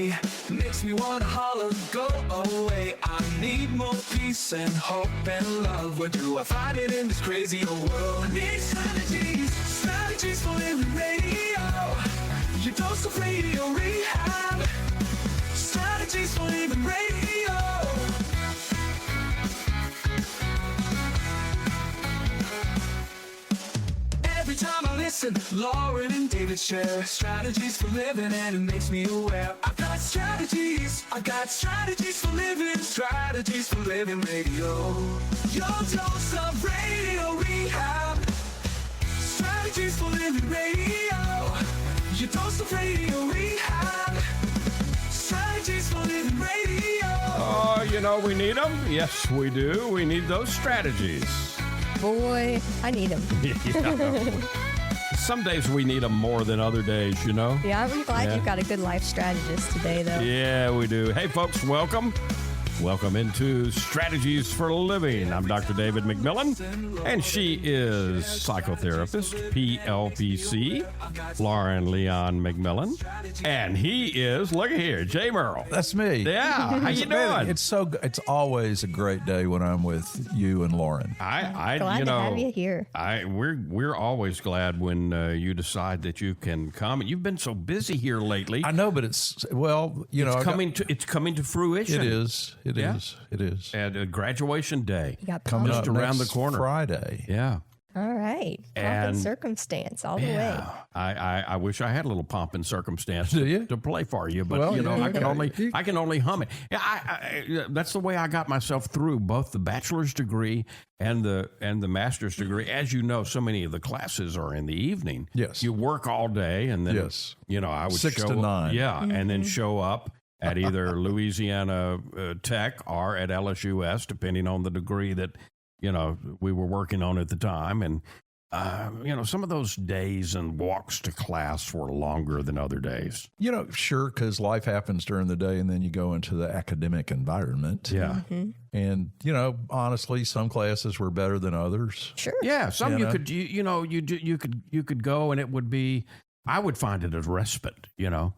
day. Makes me wanna holler, go away. I need more peace and hope and love. Where do I find it in this crazy old world? I need strategies, strategies for living radio. Your dose of radio rehab. Strategies for living radio. Every time I listen, Lauren and David share strategies for living, and it makes me aware. I've got strategies for living, strategies for living radio. Your dose of radio rehab. Strategies for living radio. Your dose of radio rehab. Strategies for living radio. Oh, you know, we need them. Yes, we do. We need those strategies. Boy, I need them. Yeah. Some days we need them more than other days, you know? Yeah, I'm glad you've got a good life strategist today, though. Yeah, we do. Hey, folks, welcome. Welcome into Strategies for Living. I'm Dr. David McMillian, and she is psychotherapist, PLPC, Lauren Leon McMillian, and he is, look at here, Jay Murrell. That's me. Yeah, how you doing? It's always a great day when I'm with you and Lauren. I Glad you to know, have you here. We're always glad when you decide that you can come. You've been so busy here lately. I know, but it's coming to fruition. It is. It is. And graduation day You got coming pumped. up around next the corner. Friday. Yeah. All right. Pomp And- and circumstance all the way. Yeah, I wish I had a little pomp and circumstance Do you? to play for you, but Well, you know yeah, I can only hum it. Yeah, that's the way I got myself through both the bachelor's degree and the master's degree. As you know, so many of the classes are in the evening. Yes. You work all day, and then Yes. I would 6 show to up, 9. Yeah, and then show up at either Louisiana Tech or at LSUS, depending on the degree that we were working on at the time, and. Some of those days and walks to class were longer than other days. Sure, because life happens during the day, and then you go into the academic environment. Yeah. Mm-hmm. And, honestly, some classes were better than others. Sure. Yeah. Some You you know? could go, and it would be, I would find it a respite, Yeah.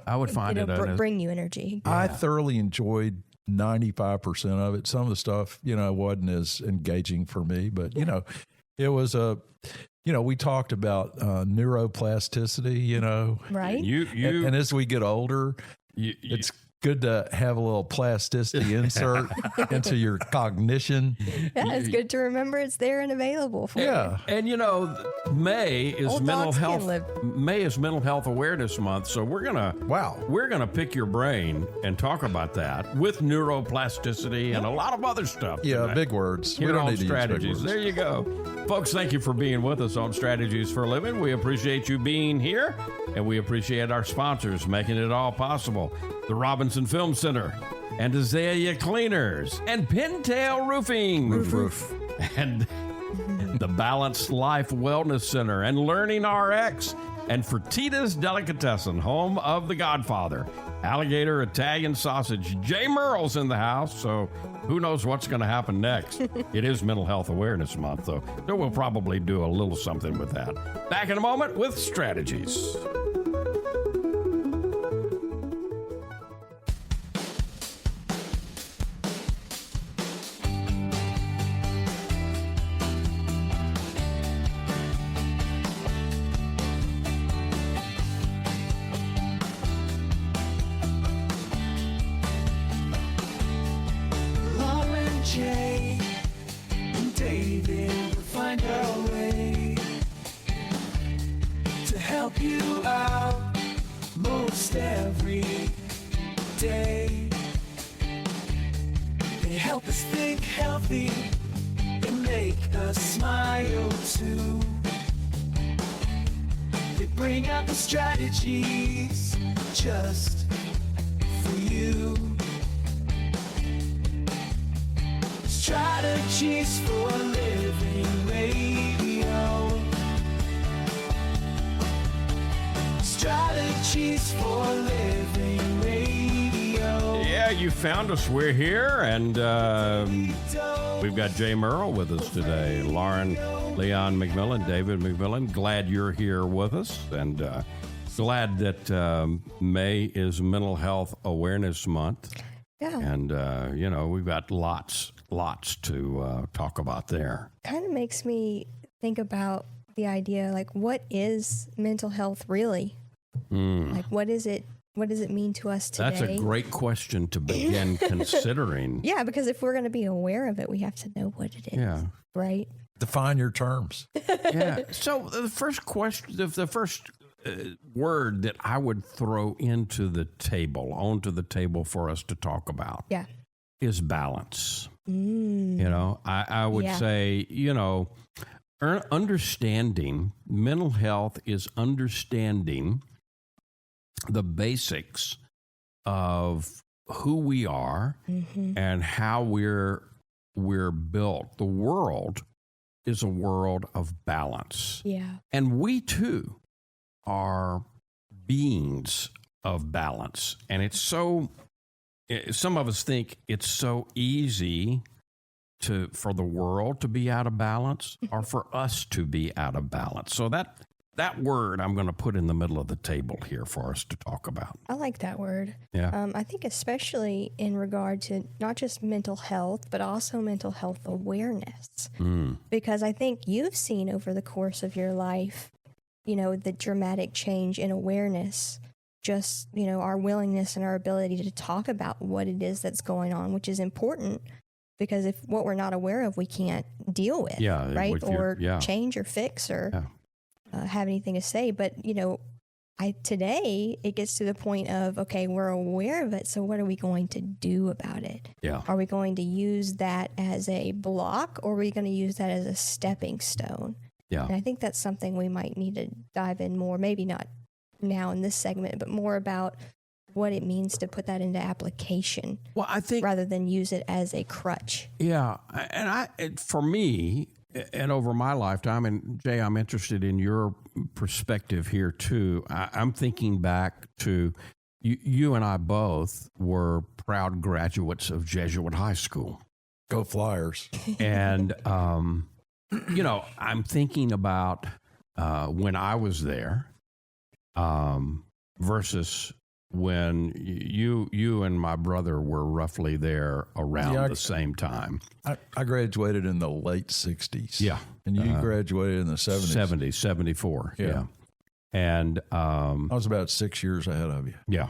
I would find it bring you energy. I thoroughly enjoyed 95% of it. Some of the stuff, wasn't as engaging for me, but, it was we talked about neuroplasticity, Right? and as we get older, it's good to have a little plasticity insert into your cognition. Yeah, it's good to remember it's there and available for you. And May is Old mental dogs can health. live. May is Mental Health Awareness Month, so we're gonna pick your brain and talk about that with neuroplasticity and a lot of other stuff. Yeah, today. big words. Here we don't on need to Strategies. use big words. There you go. Folks, thank you for being with us on Strategies for a Living. We appreciate you being here, and we appreciate our sponsors making it all possible. The Robinson Film Center, and Azalea Cleaners, and Pintail Roofing. Roof. And the Balanced Life Wellness Center, and Learning RX, and Fertitta's Delicatessen, home of The Godfather. Alligator Italian sausage. Jay Murrell's in the house, so who knows what's going to happen next. It is Mental Health Awareness Month, though, so we'll probably do a little something with that. Back in a moment with Strategies. Lauren, Jay, and David will find our way to help you out most every day. They help us think healthy and make us smile too. They bring out the strategies just for you. Strategies for living radio. Strategies for living radio. Yeah, you found us. We're here, and we've got Jay Murrell with us today. Lauren, Leon McMillian, David McMillian. Glad you're here with us. And glad that May is Mental Health Awareness Month. Yeah. And, we've got lots to talk about there. Kind of makes me think about the idea, like, what is mental health really? Like, what is it? What does it mean to us today? That's a great question to begin considering. Yeah, because if we're going to be aware of it, we have to know what it is. Yeah. Right? Define your terms. Yeah. So the first question, the first word that I would throw onto the table for us to talk about is balance. I would say, understanding mental health is understanding the basics of who we are and how we're built. The world is a world of balance. Yeah. And we too are beings of balance. And it's so, some of us think it's so easy for the world to be out of balance or for us to be out of balance. So that word I'm going to put in the middle of the table here for us to talk about. I like that word. Yeah. I think especially in regard to not just mental health, but also mental health awareness. Because I think you've seen over the course of your life, the dramatic change in awareness, just, our willingness and our ability to talk about what it is that's going on, which is important. Because if what we're not aware of, we can't deal with, right? Or change or fix or have anything to say. But, today it gets to the point of, okay, we're aware of it. So what are we going to do about it? Yeah. Are we going to use that as a block, or are we going to use that as a stepping stone? Yeah. And I think that's something we might need to dive in more, maybe not now in this segment, but more about what it means to put that into application. Well, I think rather than use it as a crutch. Yeah. And for me, and over my lifetime, and Jay, I'm interested in your perspective here too. I'm thinking back to you and I both were proud graduates of Jesuit High School. Go Flyers. And, I'm thinking about when I was there versus when you and my brother were roughly there around the same time. I graduated in the late 60s. Yeah. And you graduated in the 70s. 74. Yeah. And I was about 6 years ahead of you. Yeah.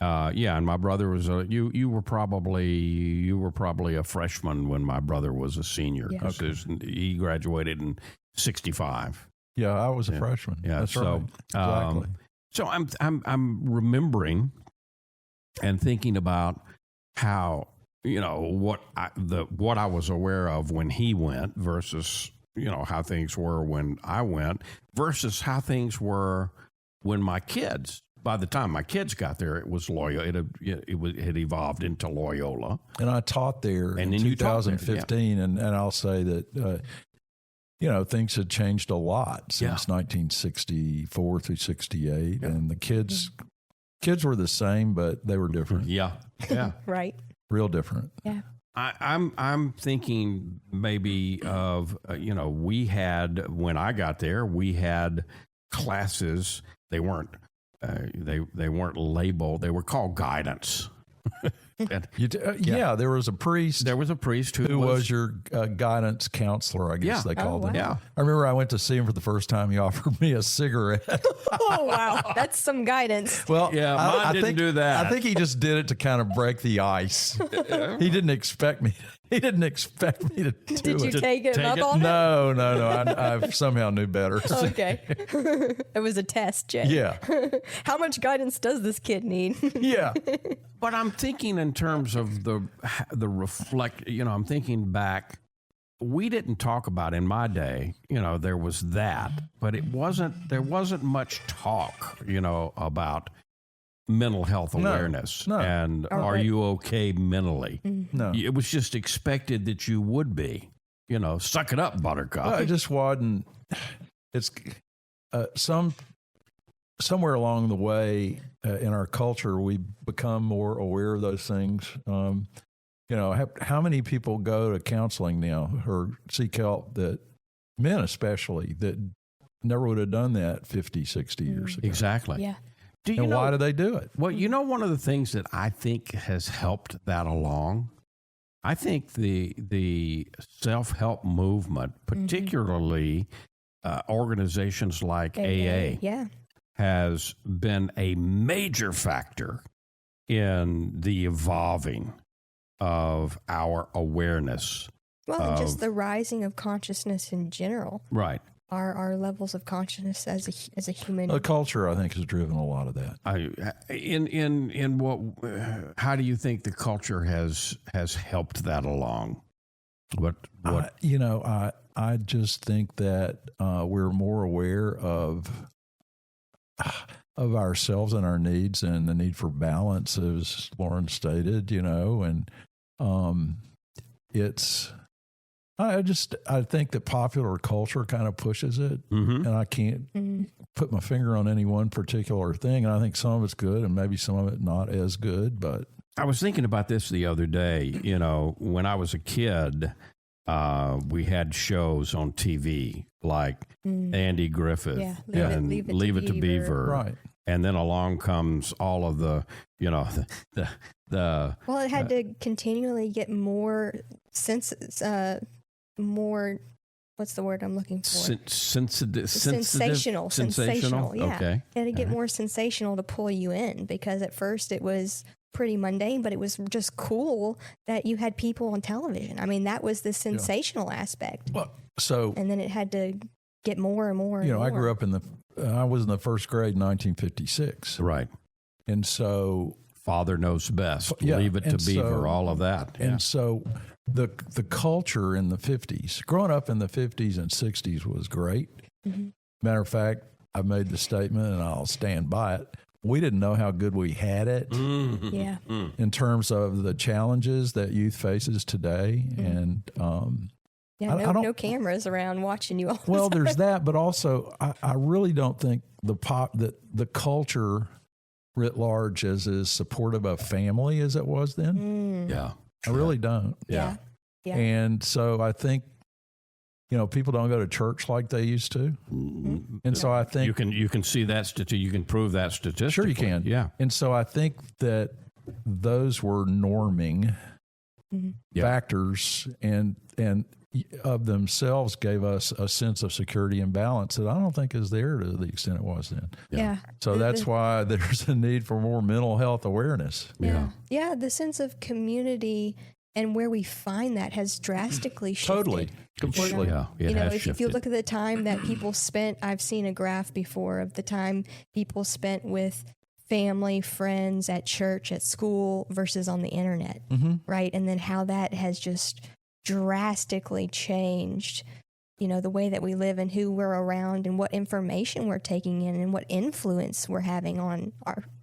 And my brother was you were probably a freshman when my brother was a senior, because he graduated in 65. Yeah, I was a freshman. Yeah, that's right. Exactly. So I'm remembering and thinking about how, what I was aware of when he went versus, how things were when I went versus how things were when by the time my kids got there, it was Loyola. It had evolved into Loyola. And I taught there in 2015, and I'll say that, things had changed a lot since 1964 through 68, and the kids were the same, but they were different. Yeah. Right. Real different. Yeah. I'm thinking maybe of we had, when I got there, we had classes. They weren't labeled. They were called guidance. There was a priest. There was a priest who was your guidance counselor, I guess they called him. Yeah. I remember I went to see him for the first time. He offered me a cigarette. Oh, wow. That's some guidance. Well, I didn't do that. I think he just did it to kind of break the ice. He didn't expect me. He didn't expect me to do it. Did you take him up on it? No. I somehow knew better. Okay. It was a test, Jay. Yeah. How much guidance does this kid need? Yeah. But I'm thinking in terms of the reflect, I'm thinking back, we didn't talk about in my day, there was that, but there wasn't much talk, about mental health awareness and are you okay mentally? No. It was just expected that you would be, suck it up, buttercup. Well, it just wasn't. It's somewhere along the way in our culture, we become more aware of those things. How many people go to counseling now or seek help, that men especially, that never would have done that 50, 60 years ago. Exactly. Yeah. Do you And know, why do they do it? well, you know, one of the things that I think has helped that along, I think the self-help movement, particularly organizations like AA, Yeah. has been a major factor in the evolving of our awareness. Well, and just the rising of consciousness in general. Right. Our levels of consciousness as a human. The culture, I think, has driven a lot of that. In what? How do you think the culture has helped that along? What? I just think that we're more aware of ourselves and our needs and the need for balance, as Lauren stated. And it's. I think that popular culture kind of pushes it, and I can't put my finger on any one particular thing. And I think some of it's good, and maybe some of it not as good. But I was thinking about this the other day. When I was a kid, we had shows on TV like Andy Griffith and Leave It to Beaver, right? And then along comes all of the Well, it had to continually get more more, what's the word I'm looking for? Sensational. Yeah. Okay. It had to get more sensational to pull you in, because at first it was pretty mundane, but it was just cool that you had people on television. I mean, that was the sensational aspect. Well, and then it had to get more and more. I grew up I was in the first grade in 1956. Right. And so Father Knows Best, Leave It to Beaver, all of that. And so the culture in the 50s, growing up in the 50s and 60s was great. Matter of fact, I made the statement and I'll stand by it. We didn't know how good we had it in terms of the challenges that youth faces today. And no cameras around watching you all. Well, there's that, but also I really don't think the culture writ large is as supportive of family as it was then. Yeah. I really don't. Yeah. And so I think, people don't go to church like they used to. And so I think you can see that you can prove that statistically. Sure you can. Yeah. And so I think that those were norming factors and of themselves gave us a sense of security and balance that I don't think is there to the extent it was then. Yeah. So that's why there's a need for more mental health awareness. Yeah. Yeah. The sense of community and where we find that has drastically shifted. Totally. Completely. Yeah. It has if you look at the time that people spent, I've seen a graph before of the time people spent with family, friends, at church, at school versus on the internet. Right. And then how that has just drastically changed, the way that we live and who we're around and what information we're taking in and what influence we're having on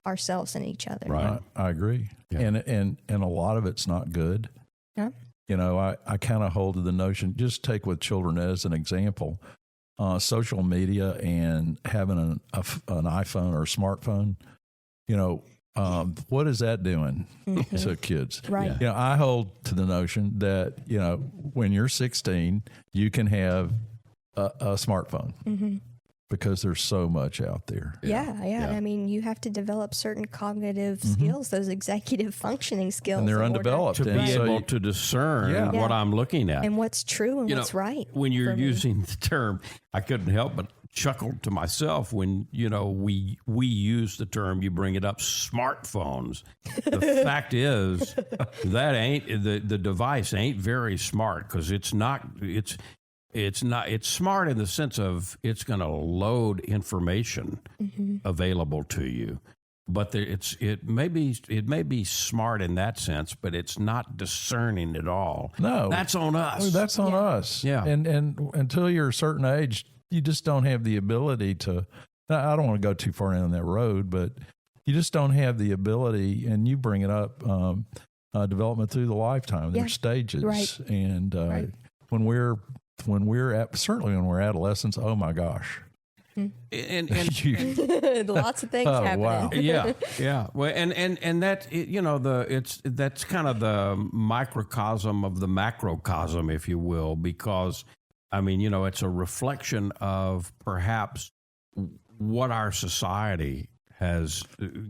ourselves and each other. Right. I agree. Yeah. And a lot of it's not good. Yeah. I kind of hold to the notion, just take with children as an example, social media and having an iPhone or a smartphone, what is that doing to kids? Right. I hold to the notion that, when you're 16, you can have a smartphone because there's so much out there. Yeah. I mean, you have to develop certain cognitive skills, those executive functioning skills. And they're undeveloped. To be able to discern what I'm looking at. And what's true and what's right. When you're using the term, I couldn't help but chuckle to myself when, we use the term, you bring it up, smartphones. The fact is that ain't, the device ain't very smart because it's smart in the sense of it's going to load information available to you. But it may be smart in that sense, but it's not discerning at all. No. That's on us. That's on us. Yeah. And until you're a certain age, you just don't have the ability to, I don't want to go too far down that road, but you just don't have the ability, and you bring it up, development through the lifetime. There's stages. Right. And when we're certainly when we're adolescents, oh my gosh. And lots of things happening. Wow. Yeah. Well, and that that's kind of the microcosm of the macrocosm, if you will, because I mean, it's a reflection of perhaps what our society has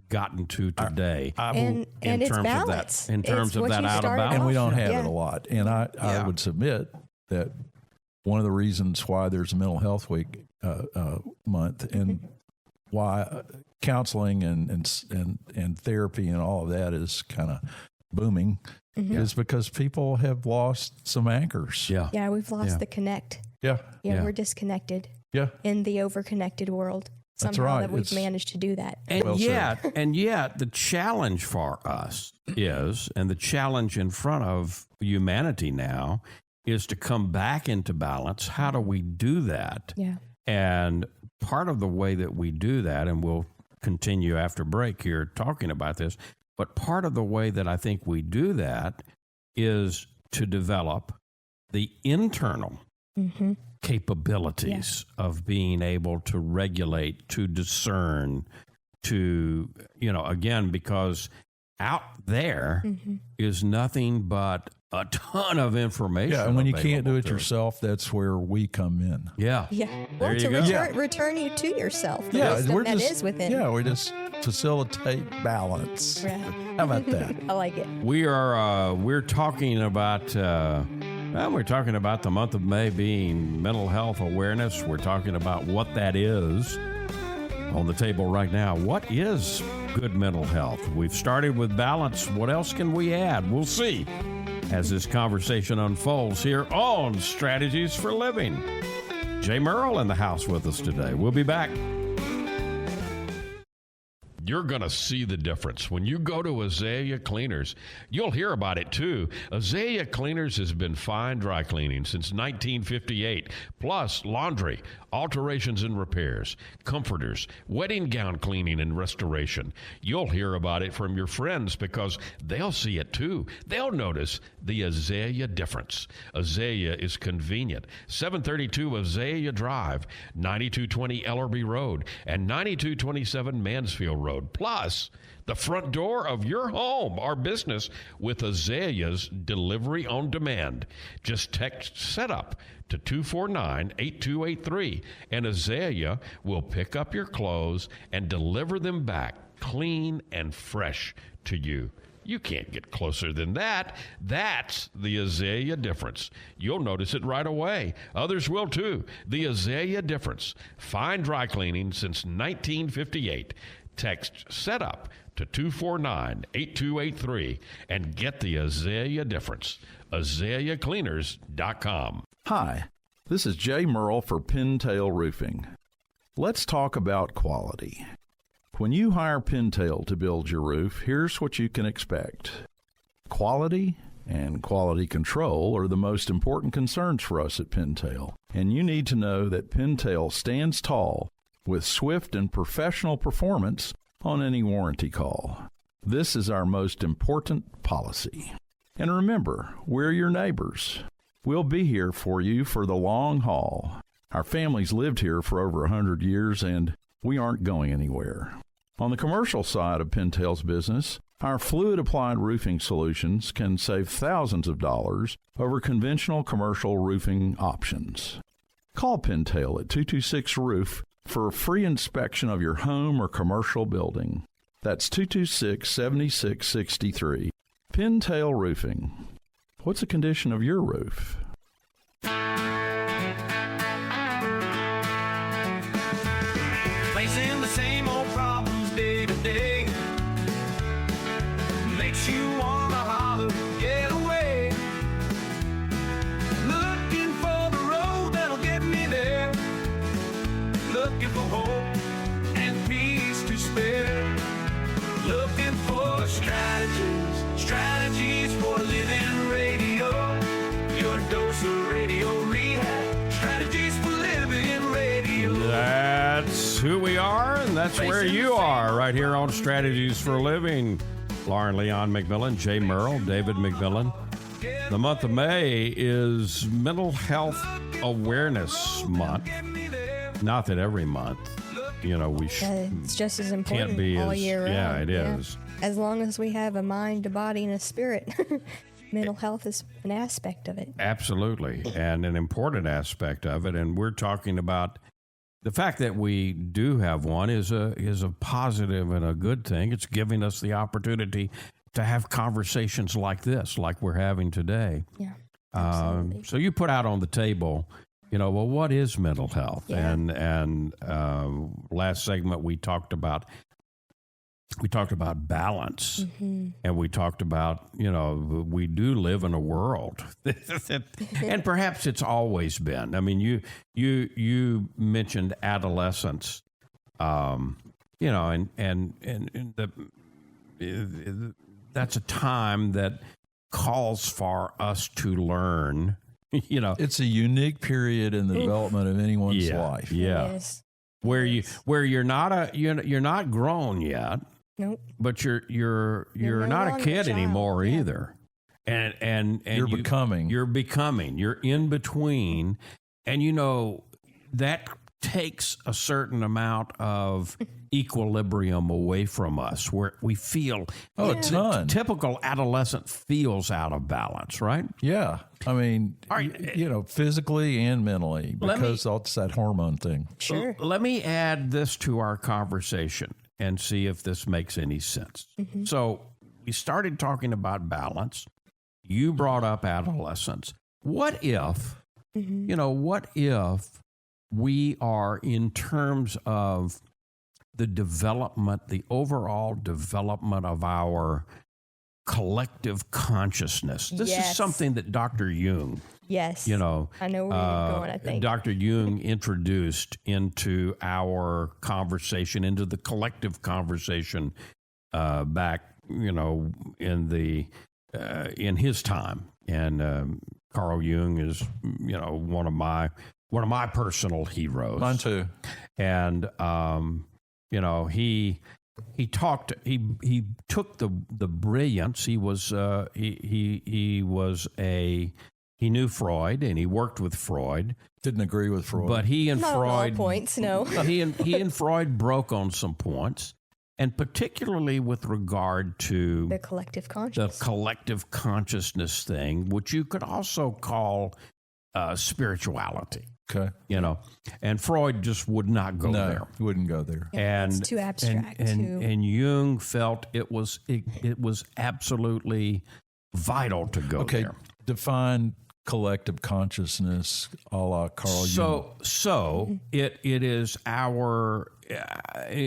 gotten to today. And it's balance. In terms of that out of balance. And we don't have it a lot. And I would submit that one of the reasons why there's a Mental Health Week month and why counseling and therapy and all of that is kind of booming is because people have lost some anchors. Yeah, we've lost the connect. Yeah, we're disconnected. Yeah, in the overconnected world. That's Somehow right. that we've managed to do that. And yet the challenge for us is, and the challenge in front of humanity now is to come back into balance. How do we do that? Yeah. And part of the way that we do that, and we'll continue after break here talking about this, but part of the way that I think we do that is to develop the internal capabilities of being able to regulate, to discern, to, again, because out there is nothing but a ton of information. Yeah, and when you can't do it yourself, that's where we come in. Yeah. Yeah. There Well, you to go. return you to yourself. The Yeah, wisdom we're that just is within. Yeah, we just facilitate balance. Yeah. How about that? I like it. We're talking about we're talking about the month of May being mental health awareness. We're talking about what that is on the table right now. What is good mental health? We've started with balance. What else can we add? We'll see as this conversation unfolds here on Strategies for Living. Jay Murrell in the house with us today. We'll be back. You're going to see the difference. When you go to Azalea Cleaners, you'll hear about it too. Azalea Cleaners has been fine dry cleaning since 1958, plus laundry, alterations and repairs, comforters, wedding gown cleaning and restoration. You'll hear about it from your friends because they'll see it too. They'll notice the Azalea difference. Azalea is convenient. 732 Azalea Drive, 9220 Ellerby Road, and 9227 Mansfield Road. Plus, the front door of your home or business with Azalea's delivery on demand. Just text SETUP to 249-8283, and Azalea will pick up your clothes and deliver them back clean and fresh to you. You can't get closer than that. That's the Azalea difference. You'll notice it right away. Others will too. The Azalea difference. Fine dry cleaning since 1958. Text SETUP to 249-8283 and get the Azalea difference. AzaleaCleaners.com. Hi, this is Jay Murrell for Pintail Roofing. Let's talk about quality. When you hire Pintail to build your roof, here's what you can expect. Quality and quality control are the most important concerns for us at Pintail, and you need to know that Pintail stands tall with swift and professional performance on any warranty call. This is our most important policy. And remember, we're your neighbors. We'll be here for you for the long haul. Our family's lived here for over 100 years, and we aren't going anywhere. On the commercial side of Pintail's business, our fluid-applied roofing solutions can save thousands of dollars over conventional commercial roofing options. Call Pintail at 226-ROOF for a free inspection of your home or commercial building. That's 226-7663. Pintail Roofing. What's the condition of your roof? Facing the same old problems day to day makes you wanna holler, get away. Looking for the road that'll get me there. Looking for hope and peace to spare. Looking for strategies for living radio. Your dose of radio rehab. Strategies for living radio. That's who we are, and that's where you are, right here on Strategies for Living. Leon McMillian, Jay Murrell, David McMillian. The month of May is Mental Health Awareness Month. Not that every month, we It's just as important can't be all as, year round. yeah, it is. As long as we have a mind, a body, and a spirit. mental health is an aspect of it. Absolutely, and an important aspect of it. And we're talking about the fact that we do have one is a positive and a good thing. It's giving us the opportunity to have conversations like this, like we're having today. Yeah, absolutely. So you put out on the table, well, what is mental health? Yeah. And last segment we talked about balance, and we talked about, we do live in a world, and perhaps it's always been. I mean, you mentioned adolescence, and that's a time that calls for us to learn. It's a unique period in the development of anyone's life. Yeah, Yes. where you're not grown yet. Nope. But you're no not a longer kid a child. anymore Yeah. either, and You're becoming. You're in between, and that takes a certain amount of equilibrium away from us, where we feel a ton. Typical adolescent feels out of balance, right? Yeah. I mean, physically and mentally, because it's that hormone thing. Sure. Let me add this to our conversation and see if this makes any sense. So we started talking about balance. You brought up adolescence. What if, what if we are, in terms of the overall development of our collective consciousness? This is Yes. something that Dr. Jung, Yes. I know where you're going, I think. Dr. Jung introduced into our conversation, into the collective conversation back, in his time. And Carl Jung is, one of my personal heroes. Mine too. And he took the brilliance. He knew Freud, and he worked with Freud. Didn't agree with Freud. But he and Not on all Freud points, no. he and Freud broke on some points, and particularly with regard to The collective the consciousness. collective consciousness thing, which you could also call spirituality. Okay. And Freud just would not go No, there. wouldn't go there. And it's too abstract. and Jung felt it was absolutely vital to go Okay. there. Define collective consciousness a la Carl Jung. So it is our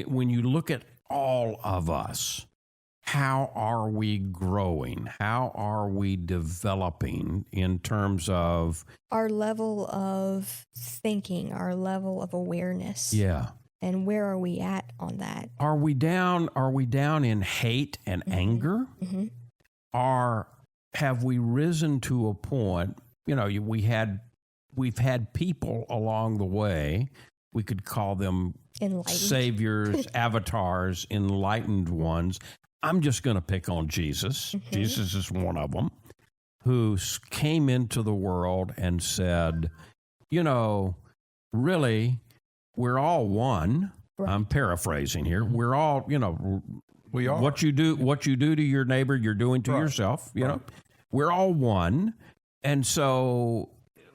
when you look at all of us, how are we growing? How are we developing in terms of Our level of thinking, our level of awareness. yeah? And where are we at on that? Are we down in hate and anger? Have we risen to a point? We've had people along the way. We could call them Enlightened. saviors, avatars, enlightened ones. I'm just going to pick on Jesus. Jesus is one of them, who came into the world and said, really, we're all one. Right. I'm paraphrasing here. We're all, We are. what you do to your neighbor, you're doing to yourself. We're all one. And so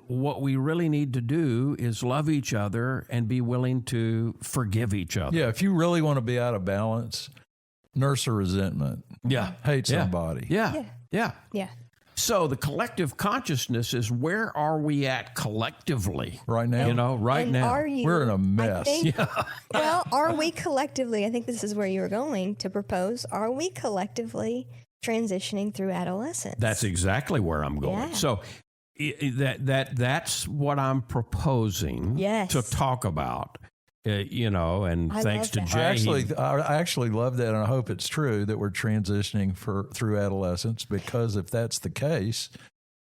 what we really need to do is love each other and be willing to forgive each other. Yeah, if you really want to be out of balance, nurse a resentment. Yeah. Hate somebody. Yeah. Yeah. So the collective consciousness is, where are we at collectively? Right now? Right And now. are you, We're in a mess. I think, well, are we collectively, I think this is where you were going to propose, are we collectively transitioning through adolescence? That's exactly where I'm going. Yeah. So that's what I'm proposing Yes. to talk about. And I thanks love to that. Jay. I actually love that, and I hope it's true that we're transitioning through adolescence, because if that's the case,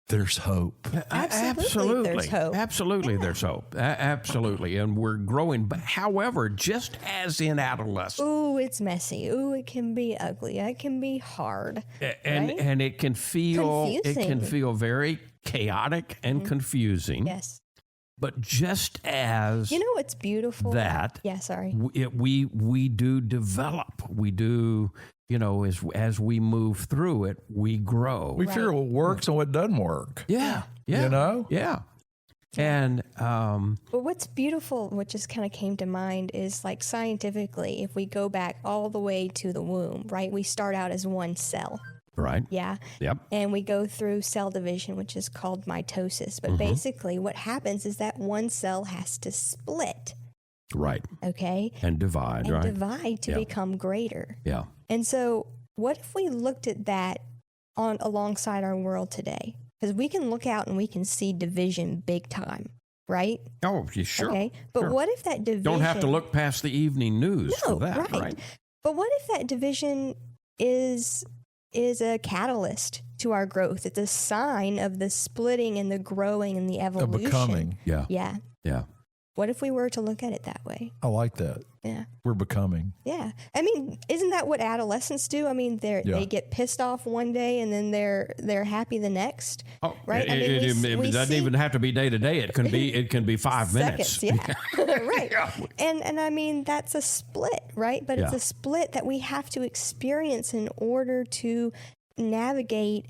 there's hope. Absolutely, there's hope. Absolutely, there's hope. Absolutely, and we're growing. But however, just as in adolescence, Ooh, it's messy. Ooh, it can be ugly. It can be hard. right? and it can feel Confusing. very chaotic and confusing. Yes. But just as You know what's beautiful? that, Yeah, sorry. we do develop. We do as we move through it, we grow. We figure what works and what doesn't work. Yeah. You know? Yeah. And But what's beautiful, what just kind of came to mind, is like scientifically, if we go back all the way to the womb, right? We start out as one cell. right. Yeah. Yep. And we go through cell division, which is called mitosis. But basically, what happens is that one cell has to split. Right. Okay. And divide, And right? divide to Yeah. become greater. Yeah. And so, what if we looked at that alongside our world today? Because we can look out and we can see division big time, right? Oh, yeah, sure. Okay. But Sure. what if that division... Don't have to look past the evening news No, for that, right? But what if that division is a catalyst to our growth? It's a sign of the splitting and the growing and the evolution. Of becoming. Yeah. Yeah. Yeah. What if we were to look at it that way? I like that. Yeah. We're becoming. Yeah. I mean, isn't that what adolescents do? I mean, they get pissed off one day and then they're happy the next. Oh, right? It doesn't even have to be day to day. It can be 5 minutes. Seconds, yeah. Right. And I mean, that's a split, right? But it's Yeah. a split that we have to experience in order to navigate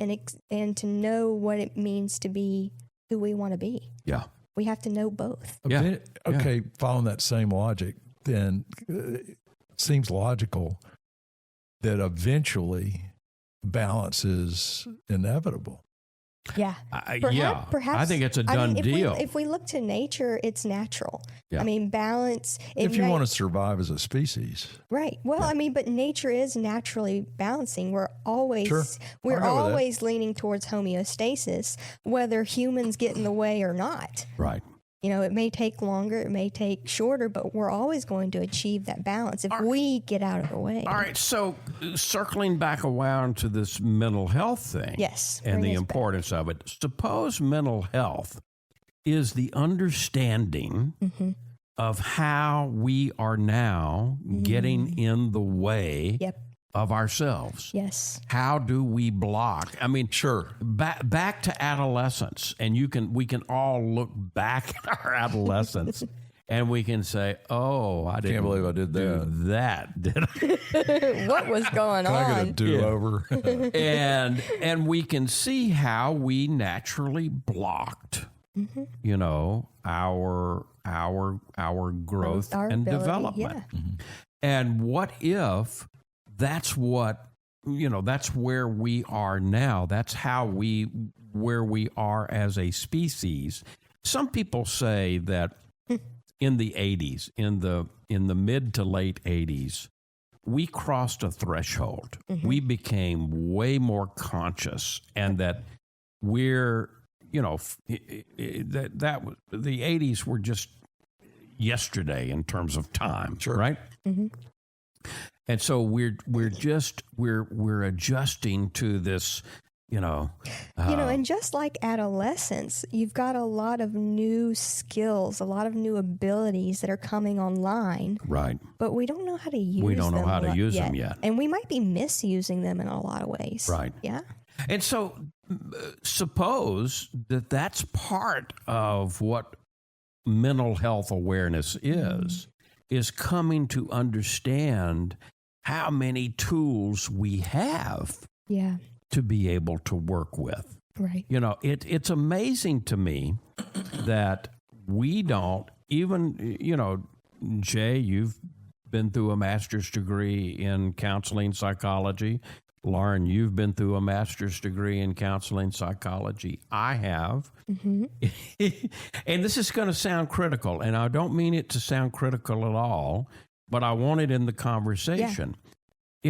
and to know what it means to be who we want to be. Yeah. We have to know both. Yeah. Okay, following that same logic, then it seems logical that eventually balance is inevitable. Yeah. Yeah. I think it's a done deal. If we look to nature, it's natural. Yeah. I mean, balance. If you want to survive as a species. Right. Well, I mean, but nature is naturally balancing. We're always Sure. we're I'll go with that. always leaning towards homeostasis, whether humans get in the way or not. Right. It may take longer, it may take shorter, but we're always going to achieve that balance if we get out of the way. All right. So circling back around to this mental health thing. Yes, And bring the us back. importance of it. Suppose mental health is the understanding of how we are now getting in the way Yep. of ourselves. Yes. How do we block? I mean, Sure. back to adolescence, and we can all look back at our adolescence, and we can say, "Oh, I didn't believe I did do that, did I?" What was going Can I get a on? do-over? and we can see how we naturally blocked, our growth Our and ability, development. yeah. And what if that's that's where we are now. That's where we are as a species. Some people say that in the 80s, in the mid to late 80s, we crossed a threshold. We became way more conscious, and that we're, that the 80s were just yesterday in terms of time, right? And so we're adjusting to this, and just like adolescence, you've got a lot of new skills, a lot of new abilities that are coming online. right. But we don't know how to use them. We don't know how to use them yet. And we might be misusing them in a lot of ways. Right. Yeah. And so suppose that that's part of what mental health awareness is coming to understand how many tools we have Yeah. to be able to work with. Right. It's amazing to me that we don't even, Jay, you've been through a master's degree in counseling psychology. Lauren, you've been through a master's degree in counseling psychology. I have. And this is going to sound critical, and I don't mean it to sound critical at all, but I want it in the conversation. Yeah.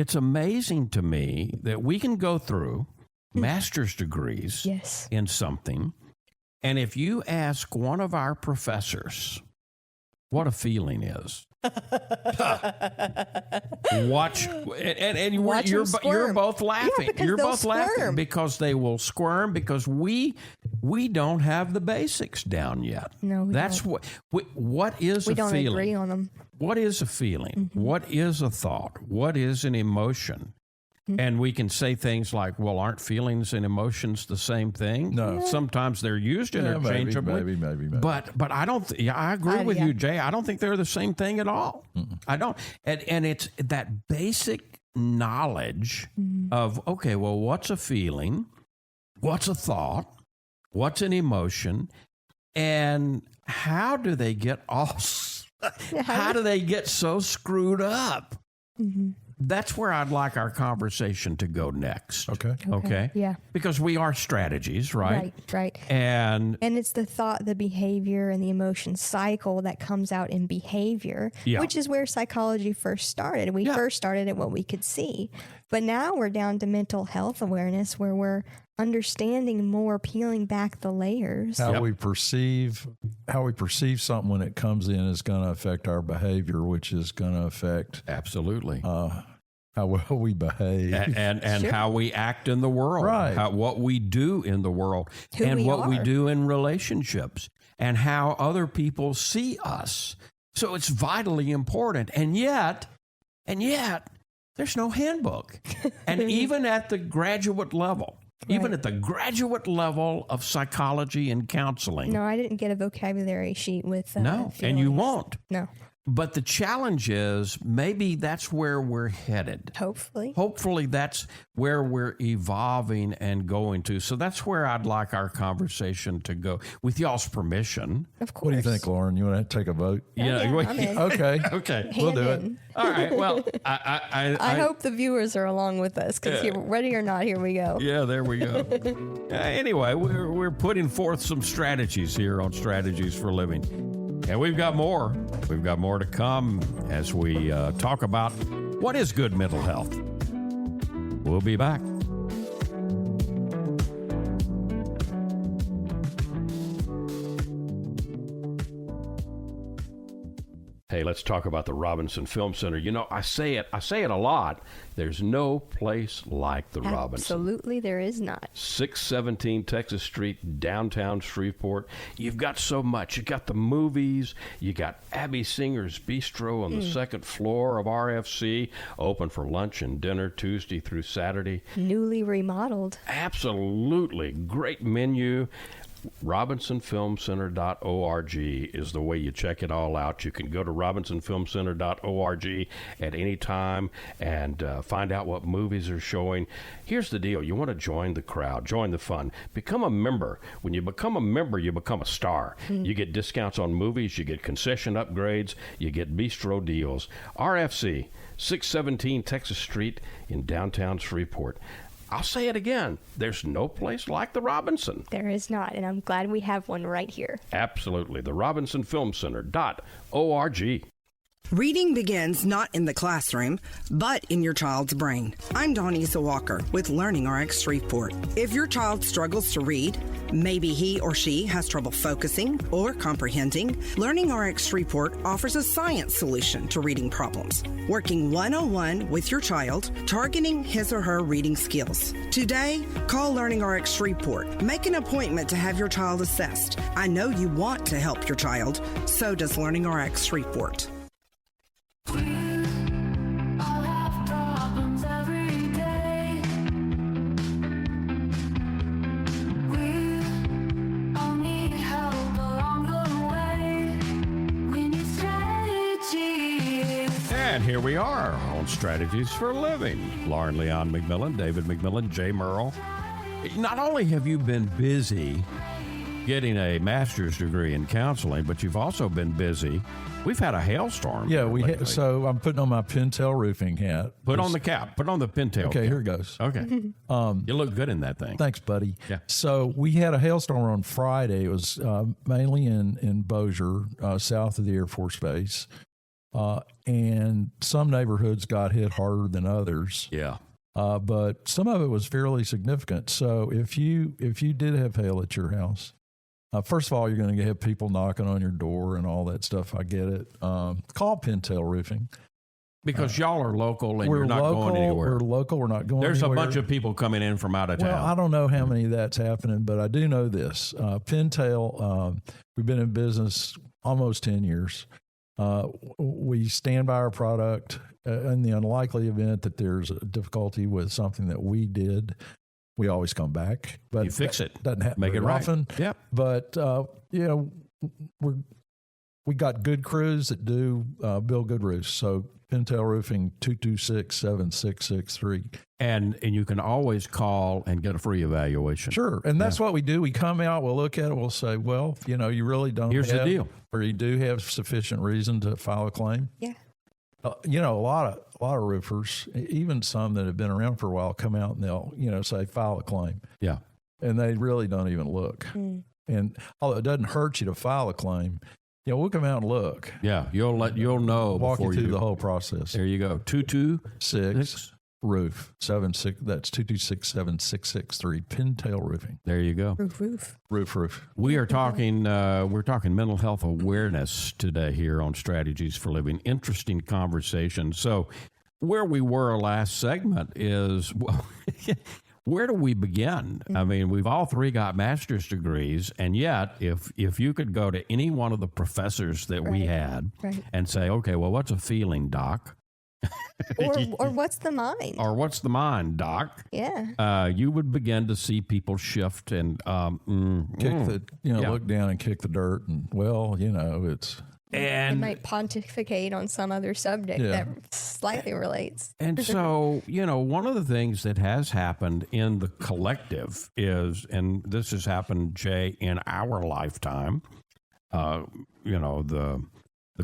It's amazing to me that we can go through master's degrees in something, and if you ask one of our professors what a feeling is, watch, and Watch you're them squirm. both laughing. Yeah, because you're they'll both laughing squirm. because they will squirm, because we don't have the basics down yet. No, we that's don't. what is We a don't feeling? agree on them. What is a feeling? What is a thought? What is an emotion? And we can say things like, well, aren't feelings and emotions the same thing? No. They're used interchangeably. Maybe. But I don't. I agree with you, Jay. I don't think they're the same thing at all. I don't. And it's that basic knowledge of, okay, well, what's a feeling? What's a thought? What's an emotion? And how do they get how do they get so screwed up? That's where I'd like our conversation to go next. Okay. Yeah. Because we are strategies, right? Right. And it's the thought, the behavior, and the emotion cycle that comes out in behavior, which is where psychology first started. We first started at what we could see. But now we're down to mental health awareness, where we're understanding more, peeling back the layers. How we perceive something when it comes in is going to affect our behavior, which is going to affect absolutely how well we behave and how we act in the world, right? What we do in the world, and what we do in relationships, and how other people see us. So it's vitally important, and yet, there's no handbook, and even at the graduate level. Even at the graduate level of psychology and counseling. No, I didn't get a vocabulary sheet with no, feelings. and you won't. No. But the challenge is maybe that's where we're headed. Hopefully that's where we're evolving and going to. So that's where I'd like our conversation to go. With y'all's permission. Of course. What do you think, Lauren? You want to take a vote? Yeah. I'm in. Okay. We'll do it. All right. Well, I hope the viewers are along with us, because ready or not, here we go. Yeah, there we go. Anyway, we're putting forth some strategies here on Strategies for Living. And we've got more. We've got more to come as we talk about what is good mental health. We'll be back. Hey, let's talk about the Robinson Film Center. You know, I say it a lot. There's no place like the Robinson. Absolutely, there is not. 617 Texas Street, downtown Shreveport. You've got so much. You got the movies. You got Abby Singer's Bistro on the second floor of RFC, open for lunch and dinner Tuesday through Saturday. Newly remodeled. Absolutely. Great menu. RobinsonFilmCenter.org is the way you check it all out. You can go to RobinsonFilmCenter.org at any time and find out what movies are showing. Here's the deal. You want to join the crowd, join the fun, become a member. When you become a member, you become a star. You get discounts on movies, you get concession upgrades, you get bistro deals. RFC, 617 Texas Street in downtown Shreveport. I'll say it again. There's no place like the Robinson. There is not, and I'm glad we have one right here. Absolutely. The RobinsonFilmCenter.org. Reading begins not in the classroom, but in your child's brain. I'm Donisa Walker with Learning RX Shreveport. If your child struggles to read, maybe he or she has trouble focusing or comprehending, Learning RX Shreveport offers a science solution to reading problems, working one-on-one with your child, targeting his or her reading skills. Today, call Learning RX Shreveport. Make an appointment to have your child assessed. I know you want to help your child, so does Learning RX Shreveport. And here we are on Strategies for Living. Lauren Leon McMillian, David McMillian, Jay Murrell. Not only have you been busy getting a master's degree in counseling, but you've also been busy. We've had a hailstorm. Yeah, so I'm putting on my pintail roofing hat. Put on the cap. Put on the pintail Okay, cap. here it goes. Okay. You look good in that thing. Thanks, buddy. Yeah. So we had a hailstorm on Friday. It was mainly in Bossier, south of the Air Force Base. And some neighborhoods got hit harder than others. Yeah. But some of it was fairly significant. So if you did have hail at your house, first of all, you're going to have people knocking on your door and all that stuff. I get it. Call Pintail Roofing. Because y'all are local and you're not going anywhere. We're local. We're not going There's anywhere. a bunch of people coming in from out of town. Well, I don't know how many that's happening, but I do know this. Pintail, we've been in business almost 10 years. We stand by our product in the unlikely event that there's a difficulty with something that we did. We always come back, but you fix it. Doesn't happen Make it very right. often. Yeah. But we we got good crews that do build good roofs. So Pintail Roofing, 226-7663. And you can always call and get a free evaluation. Sure. And that's what we do. We come out, we'll look at it, we'll say, well, you really don't Here's the deal. Or you do have sufficient reason to file a claim. Yeah. A lot of roofers, even some that have been around for a while, come out and they'll, say, file a claim. Yeah. And they really don't even look. And although it doesn't hurt you to file a claim, we'll come out and look. Yeah, you'll know. Walk you before through the whole process. There you go. 226 roof 76. That's 226-7663. Pintail Roofing. There you go. Roof. We are talking. We're talking mental health awareness today here on Strategies for Living. Interesting conversation. So, where we were last segment is well. Where do we begin? I mean, we've all three got master's degrees, and yet, if you could go to any one of the professors that we had and say, okay, well, what's a feeling, doc? or what's the mind? Or what's the mind, doc? Yeah. You would begin to see people shift and look down and kick the dirt, and it's. And they might pontificate on some other subject that slightly relates. And so, one of the things that has happened in the collective is, and this has happened, Jay, in our lifetime, the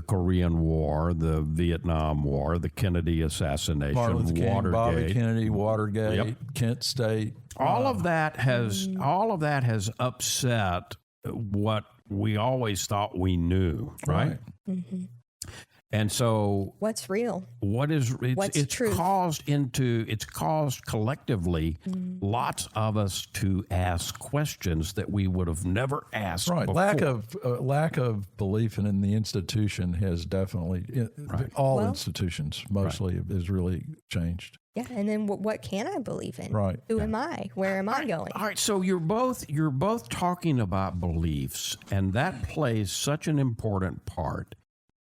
Korean War, the Vietnam War, the Kennedy assassination, Martin Luther King, Watergate. Bobby Kennedy, Watergate, Kent State. All of that has upset what we always thought we knew, right? Mm-hmm. And so, what's real? What's truth? It's caused collectively lots of us to ask questions that we would have never asked before. Lack of belief in the institution has definitely all institutions mostly has really changed. Yeah, and then what can I believe in? Right. Who am I? Where am I going? All right, so you're both talking about beliefs, and that plays such an important part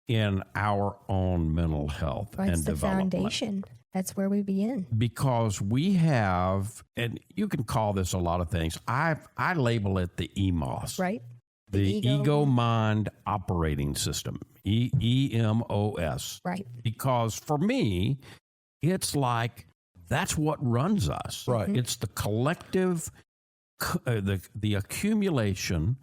in our own mental health and the development. Foundation. That's where we begin. Because we have, and you can call this a lot of things. I label it the EMOS. Right. The ego mind operating system. EMOS. Right. Because for me, it's like that's what runs us. Right. It's the collective, the accumulation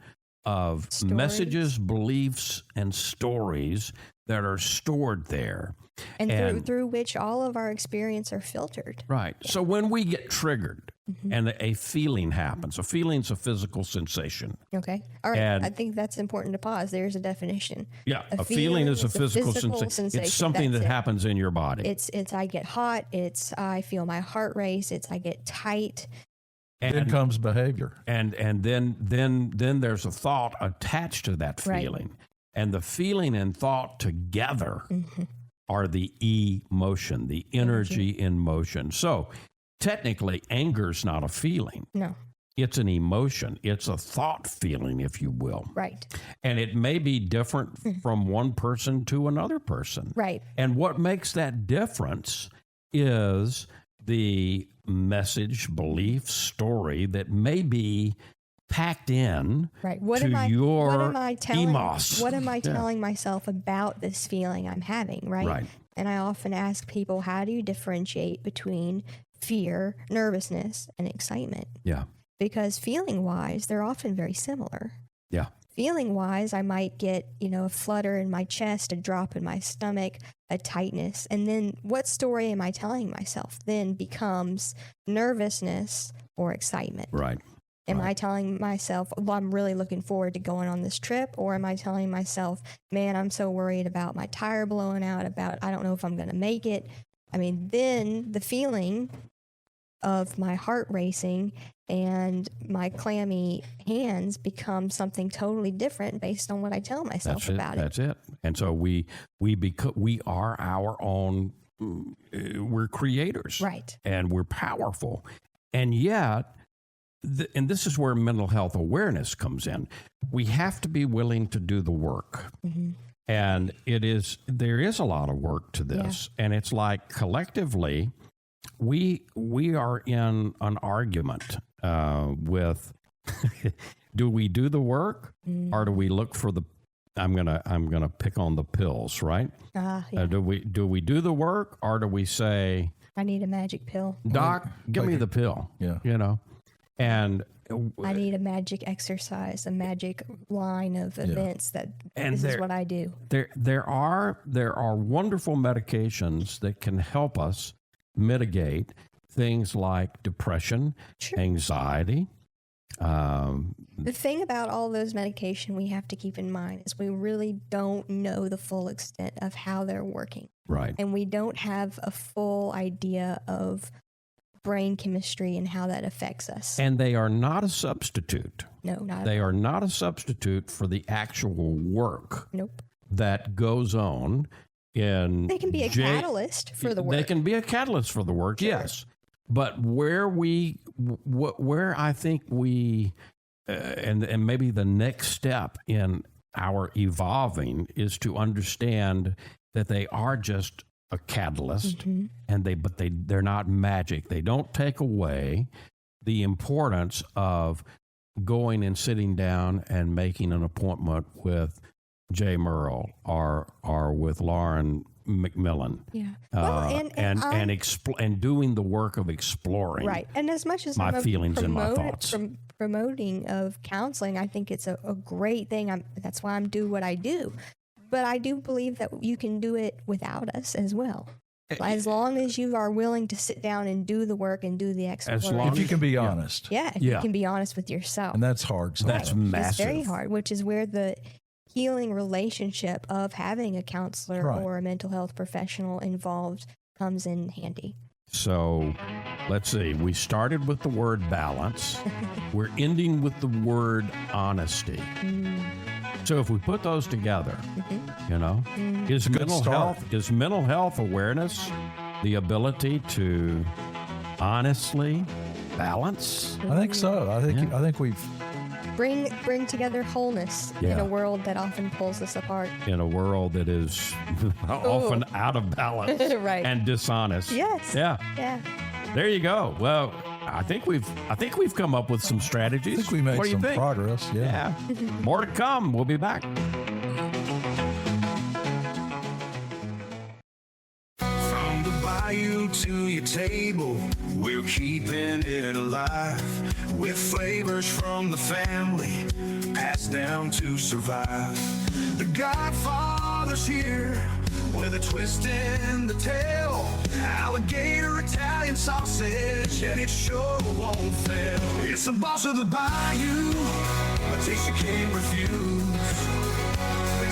of messages, beliefs, and stories that are stored there. And through which all of our experience are filtered. Right. So when we get triggered and a feeling happens, a feeling's a physical sensation. Okay. All right. And I think that's important to pause. There's a definition. Yeah. A feeling is a physical sensation. It's something that happens in your body. It's I get hot. I feel my heart race. I get tight. And then comes behavior. And then there's a thought attached to that feeling. Right. And the feeling and thought together are the emotion, the energy in motion. So technically, anger's not a feeling. No. It's an emotion. It's a thought feeling, if you will. Right. And it may be different from one person to another person. Right. And what makes that difference is the message, belief, story that may be packed in your EMOS. What am I telling myself about this feeling I'm having, right? And I often ask people, how do you differentiate between fear, nervousness, and excitement? Yeah. Because feeling-wise, they're often very similar. Yeah. Feeling-wise, I might get, a flutter in my chest, a drop in my stomach, a tightness. And then what story am I telling myself then becomes nervousness or excitement. Right. Am I telling myself, well, I'm really looking forward to going on this trip? Or am I telling myself, man, I'm so worried about my tire blowing out, I don't know if I'm going to make it. I mean, then the feeling of my heart racing and my clammy hands become something totally different based on what I tell myself about it. That's it. And so we are our own, we're creators. Right. And we're powerful. And yet, and this is where mental health awareness comes in. We have to be willing to do the work. And there is a lot of work to this. Yeah. And it's like collectively, we are in an argument with, do we do the work or do we look for the I'm gonna pick on the pills, right? Yeah. Do we do the work, or do we say, I need a magic pill. Doc, give me the pill? Yeah. You know, and I need a magic exercise, a magic line of events that this is what I do. There are wonderful medications that can help us mitigate things like depression, anxiety. The thing about all those medication we have to keep in mind is we really don't know the full extent of how they're working. Right. And we don't have a full idea of brain chemistry and how that affects us. And they are not a substitute. No, not They are not a substitute for the actual work Nope. that goes on in. They can be a catalyst for the work. They can be a catalyst for the work, yes. But where I think we, and maybe the next step in our evolving is to understand that they are just a catalyst, and they're not magic. They don't take away the importance of going and sitting down and making an appointment with Jay Murrell or with Leon McMillian. Yeah. And doing the work of exploring. Right. And as much as my I'm feelings and my thoughts. From promoting of counseling, I think it's a great thing. That's why I'm do what I do. But I do believe that you can do it without us as well. As long as you are willing to sit down and do the work and do the exploration. If you can be honest. If you can be honest with yourself. And that's hard. That's massive. It's very hard, which is where the healing relationship of having a counselor or a mental health professional involved comes in handy. So let's see. We started with the word balance. We're ending with the word honesty. So if we put those together, you know, is mental health awareness the ability to honestly balance? I think so. I think we've bring together wholeness in a world that often pulls us apart. In a world that is often out of balance and dishonest. Yes. Yeah. Yeah. There you go. Well, I think we've come up with some strategies. I think we made some progress. Yeah. More to come. We'll be back. From the bayou to your table, we're keeping it alive with flavors from the family passed down to survive. The Godfather's here with a twist in the tail. Alligator Italian sausage, and it sure won't fail. It's the boss of the bayou, a taste you can't refuse.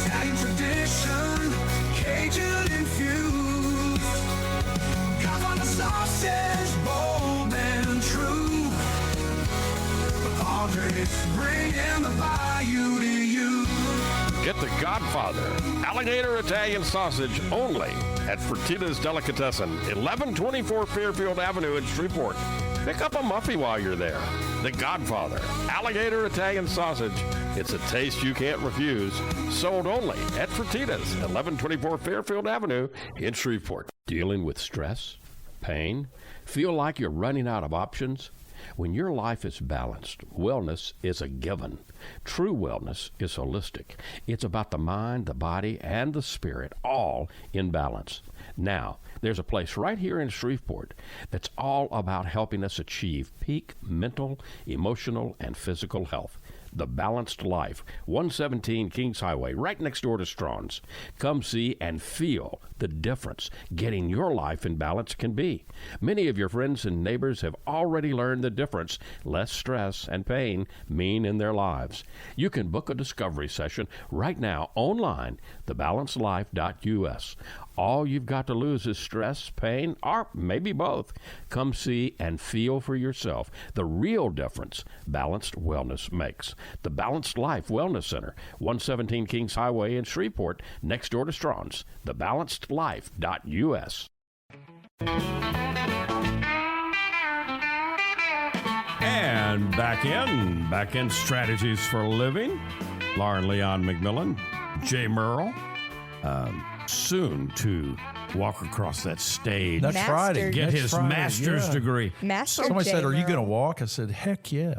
Italian tradition, Cajun infused. Godfather sausage, bold and true. Padres, bringing the bayou to you. Get the Godfather Alligator Italian Sausage only at Fertitta's Delicatessen, 1124 Fairfield Avenue in Shreveport. Pick up a Muffy while you're there. The Godfather Alligator Italian Sausage. It's a taste you can't refuse. Sold only at Fertitta's, 1124 Fairfield Avenue in Shreveport. Dealing with stress, pain, feel like you're running out of options? When your life is balanced, wellness is a given. True wellness is holistic. It's about the mind, the body, and the spirit, all in balance. Now, there's a place right here in Shreveport that's all about helping us achieve peak mental, emotional, and physical health. The Balanced Life, 117 Kings Highway, right next door to Strawn's. Come see and feel the difference getting your life in balance can be. Many of your friends and neighbors have already learned the difference less stress and pain mean in their lives. You can book a discovery session right now online, thebalancedlife.us. All you've got to lose is stress, pain, or maybe both. Come see and feel for yourself the real difference balanced wellness makes. The Balanced Life Wellness Center, 117 Kings Highway in Shreveport, next door to Strawn's. Thebalancedlife.us. And back in Strategies for Living. Leon McMillian, Jay Murrell. Soon to walk across that stage. That's Friday. Get Next his Friday, master's yeah. degree. Master Somebody Jay said, "Are you going to Murrell. walk?" I said, "Heck yeah,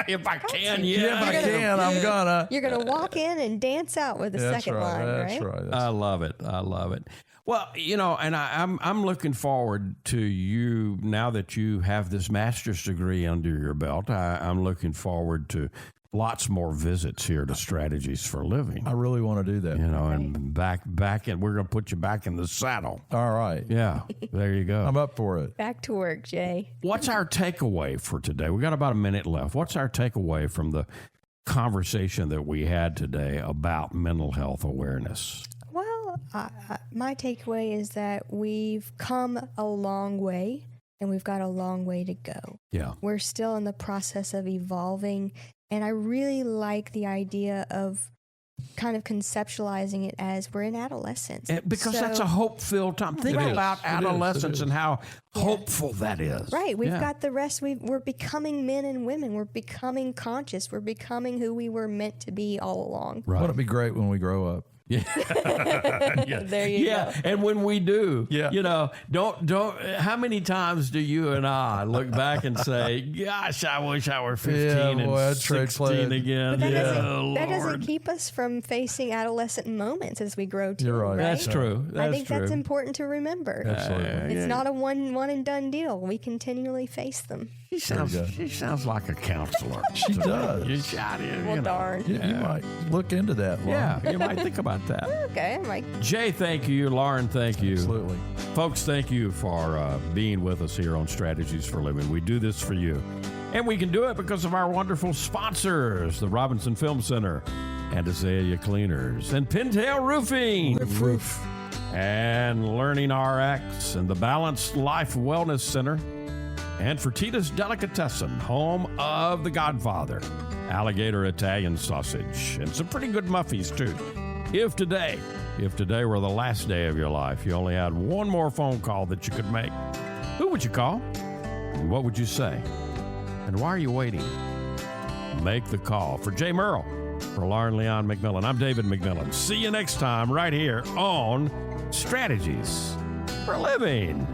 If I can, yeah, if I can, I'm gonna." You're going to walk in and dance out with the That's second right. line, That's right? right. I love it. I love it. Well, and I'm looking forward to you now that you have this master's degree under your belt. I'm looking forward to lots more visits here to Strategies for Living. I really want to do that. And back and we're going to put you back in the saddle. All right. Yeah, there you go. I'm up for it. Back to work, Jay. What's our takeaway for today? We got about a minute left. What's our takeaway from the conversation that we had today about mental health awareness? Well, my takeaway is that we've come a long way and we've got a long way to go. Yeah. We're still in the process of evolving. And I really like the idea of kind of conceptualizing it as we're in adolescence. Because that's a hope-filled time. Think Right. about It adolescence is. and how hopeful that is. Right. We've Yeah. got the rest. We're becoming men and women. We're becoming conscious. We're becoming who we were meant to be all along. Right. Wouldn't it be great when we grow up? There you go. And when we do, Yeah. don't. How many times do you and I look back and say, "Gosh, I wish I were 15 boy, and I'd trade 16 again." But that, Oh, that doesn't Lord. keep us from facing adolescent moments as we grow too. You're right. That's true. I think true. that's important to remember. Absolutely. It's not a one and done deal. We continually face them. She sounds like a counselor. She does. Well, darn. You might look into that. Lauren. Yeah, you might think about that. Okay, I'm like, Jay, thank you. Lauren, thank you. Absolutely. Folks, thank you for being with us here on Strategies for Living. We do this for you. And we can do it because of our wonderful sponsors, the Robinson Film Center, and Azalea Cleaners, and Pintail Roofing. Roof. And Learning RX, and the Balanced Life Wellness Center, and Fertitta's Delicatessen, home of the Godfather, alligator Italian sausage, and some pretty good muffies, too. If today were the last day of your life, you only had one more phone call that you could make, who would you call? And what would you say? And why are you waiting? Make the call. For Jay Murrell, for Lauren Leon McMillian, I'm David McMillian. See you next time right here on Strategies for Living.